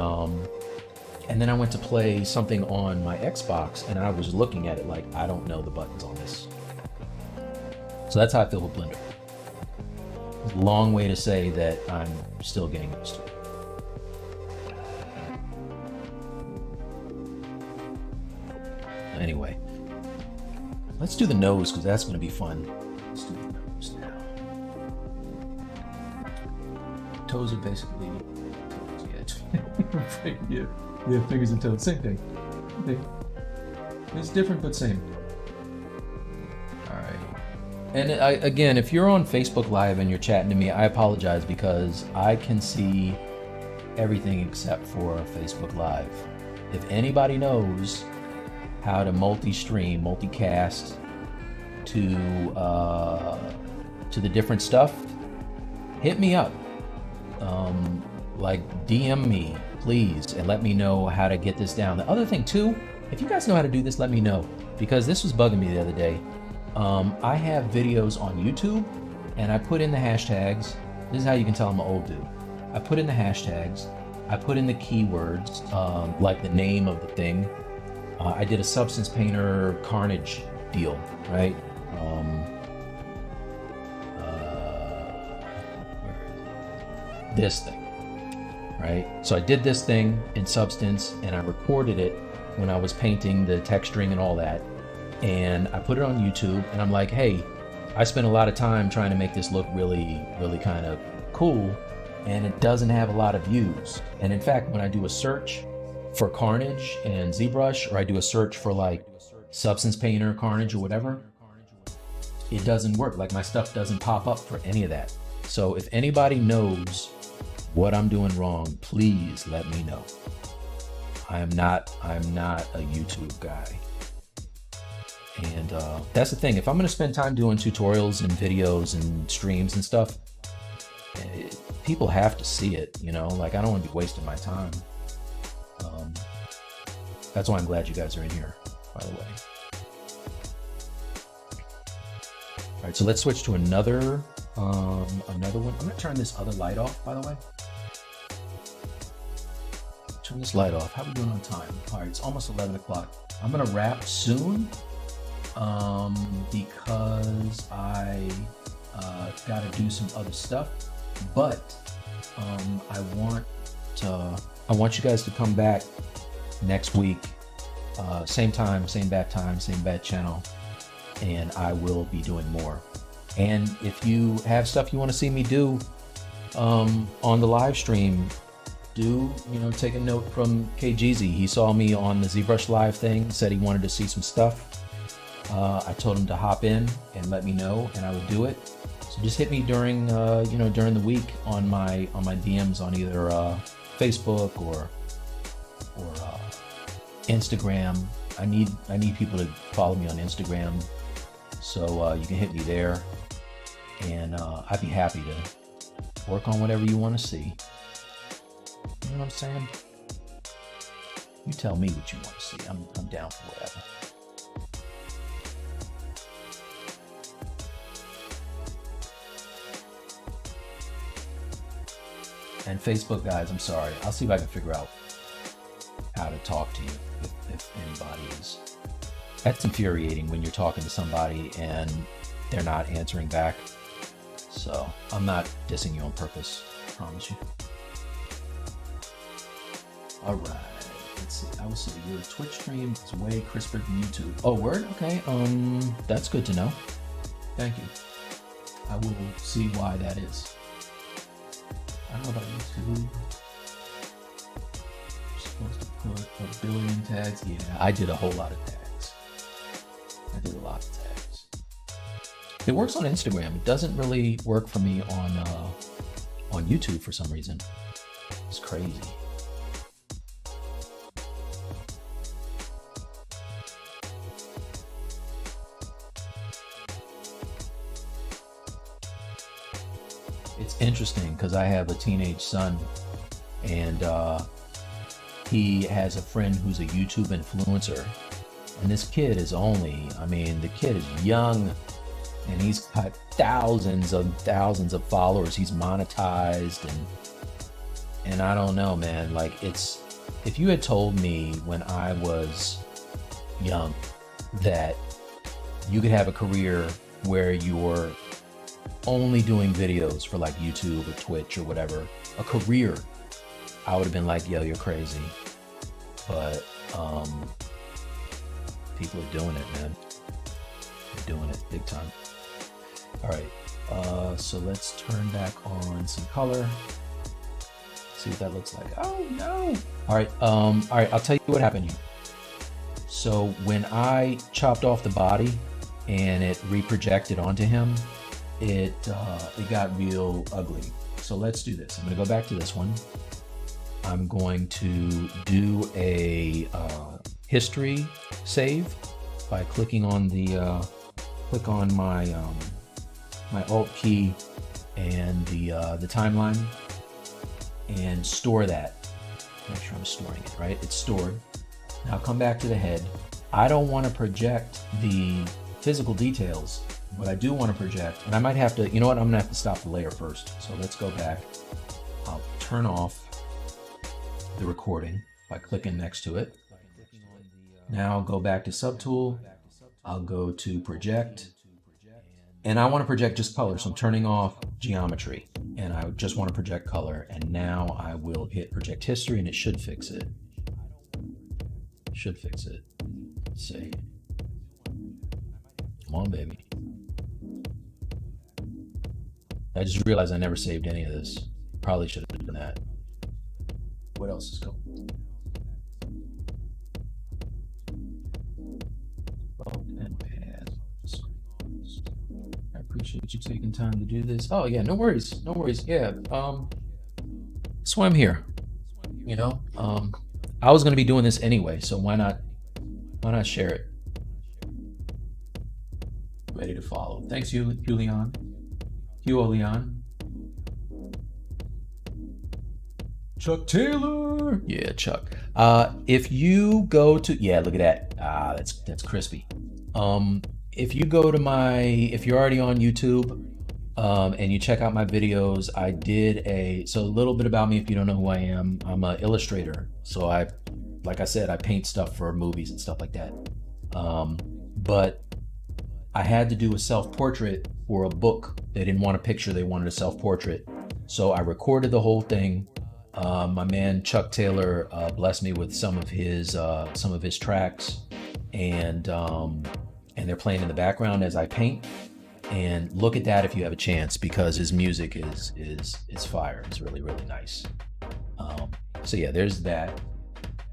then I went to play something on my Xbox and I was looking at it like, I don't know the buttons on this. So that's how I feel with Blender. It's a long way to say that I'm still getting used to it. Anyway, let's do the nose because that's going to be fun. Let's do the nose now. Toes are basically toes, yeah. Yeah, fingers and toes, same thing. It's different but same. All right. And again, if you're on Facebook Live and you're chatting to me, I apologize because I can see everything except for Facebook Live. If anybody knows how to multi-stream, multicast to the different stuff, hit me up. Like DM me, please, and let me know how to get this down. The other thing too, if you guys know how to do this, let me know, because this was bugging me the other day. I have videos on YouTube and I put in the hashtags. This is how you can tell I'm an old dude. I put in the hashtags, I put in the keywords, like the name of the thing. I did a Substance Painter Carnage deal, right? This thing, right? So I did this thing in Substance and I recorded it when I was painting the texturing and all that. And I put it on YouTube and I'm like, hey, I spent a lot of time trying to make this look really, really kind of cool, and it doesn't have a lot of views. And in fact, when I do a search for Carnage and ZBrush, or I do a search for like Substance Painter Carnage or whatever, it doesn't work. Like my stuff doesn't pop up for any of that. So if anybody knows what I'm doing wrong, please let me know. I'm not a YouTube guy. And that's the thing. If I'm going to spend time doing tutorials and videos and streams and stuff, people have to see it, you know? Like, I don't want to be wasting my time. That's why I'm glad you guys are in here, by the way. All right, so let's switch to another one. I'm going to turn this other light off, by the way. Turn this light off. How are we doing on time? All right, it's almost 11 o'clock. I'm going to wrap soon. Because I got to do some other stuff, but I want you guys to come back next week, same time, same bad time, same bad channel, and I will be doing more. And if you have stuff you want to see me do on the live stream, take a note from KGZ. He saw me on the ZBrush live thing, said he wanted to see some stuff. I told him to hop in and let me know, and I would do it. So just hit me during the week on my DMs on either Facebook or Instagram. I need people to follow me on Instagram, so you can hit me there, and I'd be happy to work on whatever you want to see. You know what I'm saying? You tell me what you want to see. I'm down for whatever. And Facebook guys, I'm sorry. I'll see if I can figure out how to talk to you if anybody is. That's infuriating when you're talking to somebody and they're not answering back. So I'm not dissing you on purpose, I promise you. All right, let's see. I will see your Twitch stream is way crisper than YouTube. Oh, word? Okay. That's good to know. Thank you. I will see why that is. I don't know about YouTube. I'm supposed to put 1 billion tags. Yeah, I did a whole lot of tags. I did a lot of tags. It works on Instagram. It doesn't really work for me on YouTube for some reason. It's crazy. It's interesting because I have a teenage son, and he has a friend who's a YouTube influencer, and this kid is the kid is young, and he's got thousands of followers. He's monetized, and I don't know, man, like if you had told me when I was young that you could have a career where you're only doing videos for like YouTube or Twitch or whatever, a career, I would have been like, yo, you're crazy. But people are doing it, man. They're doing it big time. All right, so let's turn back on some color. See what that looks like. Oh no. All right, I'll tell you what happened here. So when I chopped off the body, and it reprojected onto him, it got real ugly. So let's do this. I'm going to go back to this one. I'm going to do a history save by clicking on the click on my my Alt key and the timeline, and store that. Make sure I'm storing it right. It's stored. Now come back to the head. I don't want to project the physical details. What I do want to project, and I might have to, you know what, I'm gonna have to stop the layer first. So let's go back. I'll turn off the recording by clicking next to it. Now I'll go back to Subtool. I'll go to Project. And I want to project just color, so I'm turning off geometry. And I just want to project color. And now I will hit Project History, and it should fix it. Should fix it. Let's see. Come on, baby. I just realized I never saved any of this. Probably should have done that. What else is going? And pads. I appreciate you taking time to do this. Oh yeah, no worries, no worries. Yeah, that's why I'm here. You know, I was gonna be doing this anyway, so why not share it? Ready to follow. Thanks, Julian. Leon. Chuck Taylor. Yeah, Chuck. If you go to, yeah, look at that. That's crispy. If you go to if you're already on YouTube, and you check out my videos, I did so a little bit about me if you don't know who I am. I'm an illustrator. So like I said, I paint stuff for movies and stuff like that. But I had to do a self-portrait for a book. They didn't want a picture, they wanted a self-portrait. So I recorded the whole thing. My man Chuck Taylor blessed me with some of his tracks, and they're playing in the background as I paint. And look at that if you have a chance, because his music is fire. It's really, really nice. So yeah, there's that.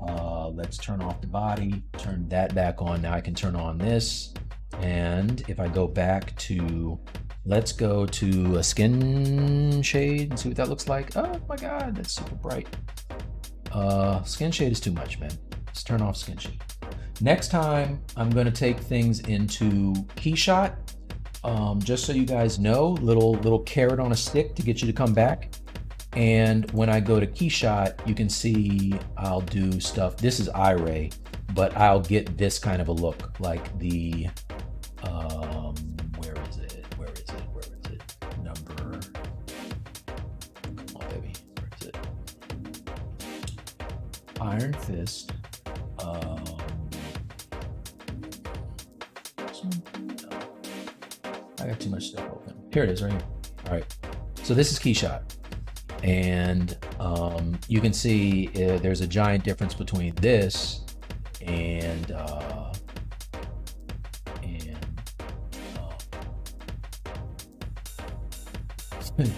Let's turn off the body, turn that back on. Now I can turn on this. And if I go back to, let's go to a skin shade and see what that looks like. Oh my God, that's super bright. Skin shade is too much, man. Let's turn off skin shade. Next time, I'm gonna take things into Keyshot. Just so you guys know, little carrot on a stick to get you to come back. And when I go to Keyshot, you can see I'll do stuff. This is iRay, but I'll get this kind of a look, like the, where is it? Number, come on, baby, where is it? Iron Fist. I got too much stuff open. Here it is, right here. All right. So this is Keyshot, and you can see there's a giant difference between this and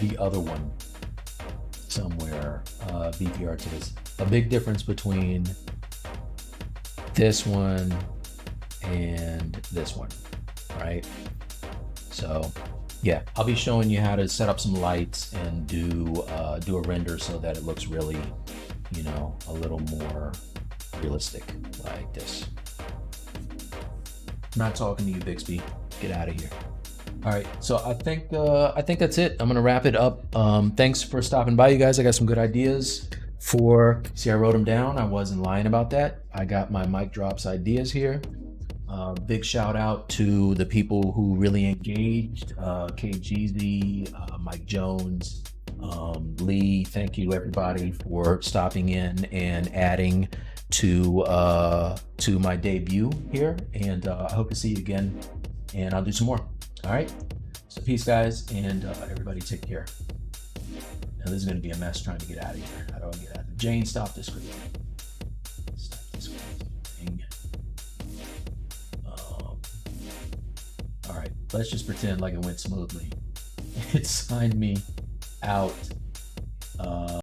the other one somewhere. VP Artist. A big difference between this one and this one, right? So yeah, I'll be showing you how to set up some lights and do a render so that it looks really, you know, a little more realistic like this. I'm not talking to you, Bixby. Get out of here. All right, so I think that's it. I'm gonna wrap it up. Thanks for stopping by, you guys. I got some good ideas for, see, I wrote them down. I wasn't lying about that. I got my MikeDrops ideas here. Big shout out to the people who really engaged, KGZ, Mike Jones, Lee. Thank you everybody for stopping in and adding to my debut here. And I hope to see you again, and I'll do some more. All right, so peace guys, and everybody take care. Now this is gonna be a mess trying to get out of here. How do I get out of here? Jane, stop this screen. Stop this screen. All right, let's just pretend like it went smoothly. It signed me out.